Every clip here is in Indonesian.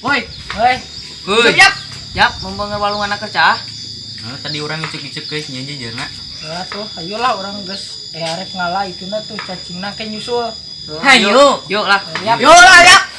Woi, Yap. yap, mumpung walungan anak kerja. Tadi orang icuk-icuk guys nyanyi jarna. Ya tuh, ayolah orang geus arek ngalah ituna tuh cacingna ke nyusul. Hayo, yuk lah. Yap. Yuk lah, yap.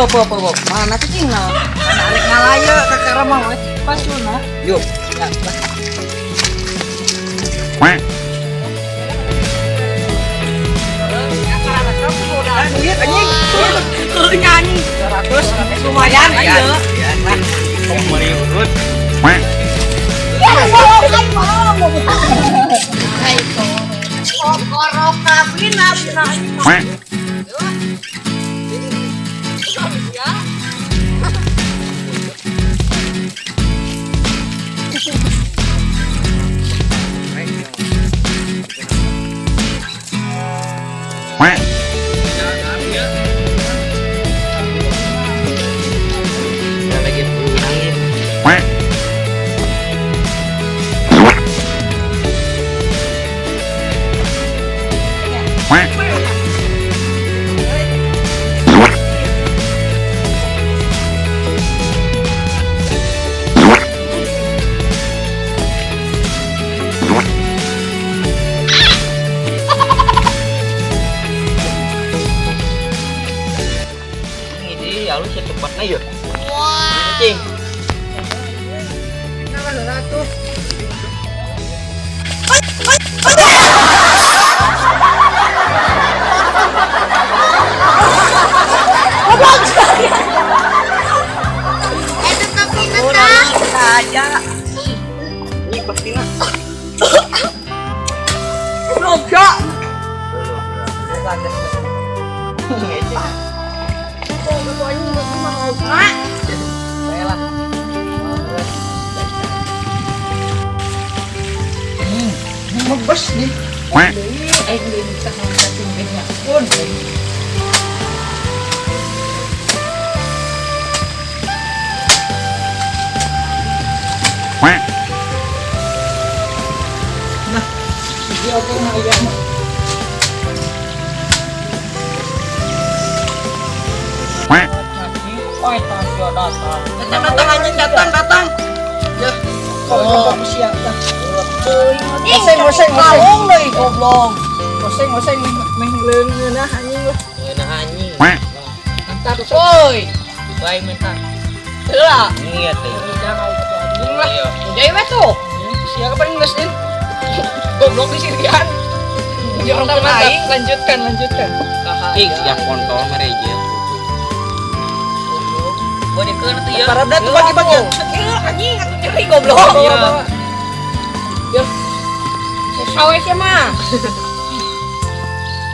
Po. Mana cacingna? Mana arek ngalah ye kakara mah we. Pasuna. Yuk. Ya, nyanyi 100 lumayan aja. Mari urut. Ini halus ya tempatnya yuk. Cacing. Ini pasti nak. Ngebes nih. Ini bisa cacingnya pun. Nah, dia oke nah ayam. Datang. Ya, kalau siap dah. Moseng. Goblok. Moseng mengleung ngeunah anjing lu. Ngeunah anjing. Mantap coy. Baik mentak. Heula. Iya teh. Anjing lah. Jadi we tuh. Siapa paling ngesin? Goblok di sirian. Mantap aing lanjutkan. Ih, siap kontol mereje. Gua dikeun tuh ya. Parada tuh bagi-bagi. Anjing aku nyeri goblok. Ya. Sawe sih mah.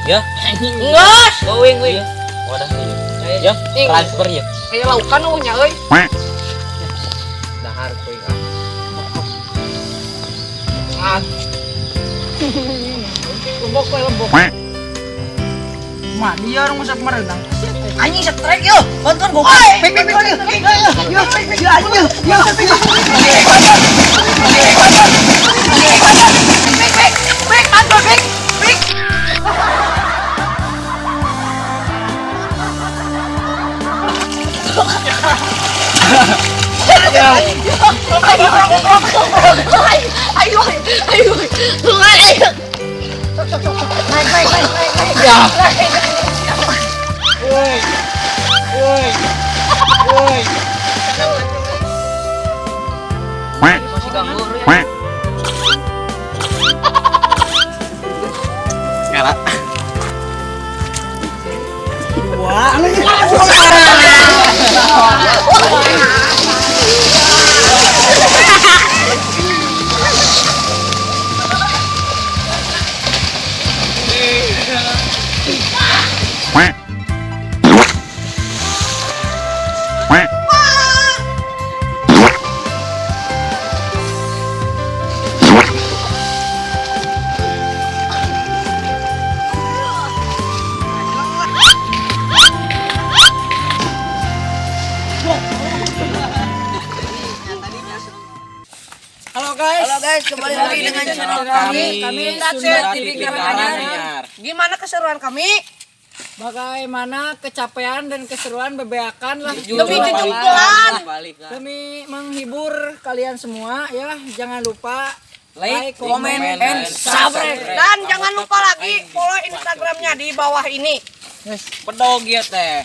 Ya. Nges. Going we. Wadah. Ya, transfer ya. Kayak laukan nya euy. Dahar kuy. Lembok. Mah dia orang masak merenang. Anjing strike yo. Bantuan gua. Pik. Yo. Masih ganggu ya. Karat. Halo guys, kembali lagi dengan channel kami Sunda TV Karanganyar. Gimana keseruan kami? Bagaimana kecapean dan keseruan bebeakan lah Demi jujuran. demi menghibur kalian semua ya. Jangan lupa Like, comment, and subscribe. Dan jangan lupa lagi follow Instagramnya di bawah ini. Pedog ya teh.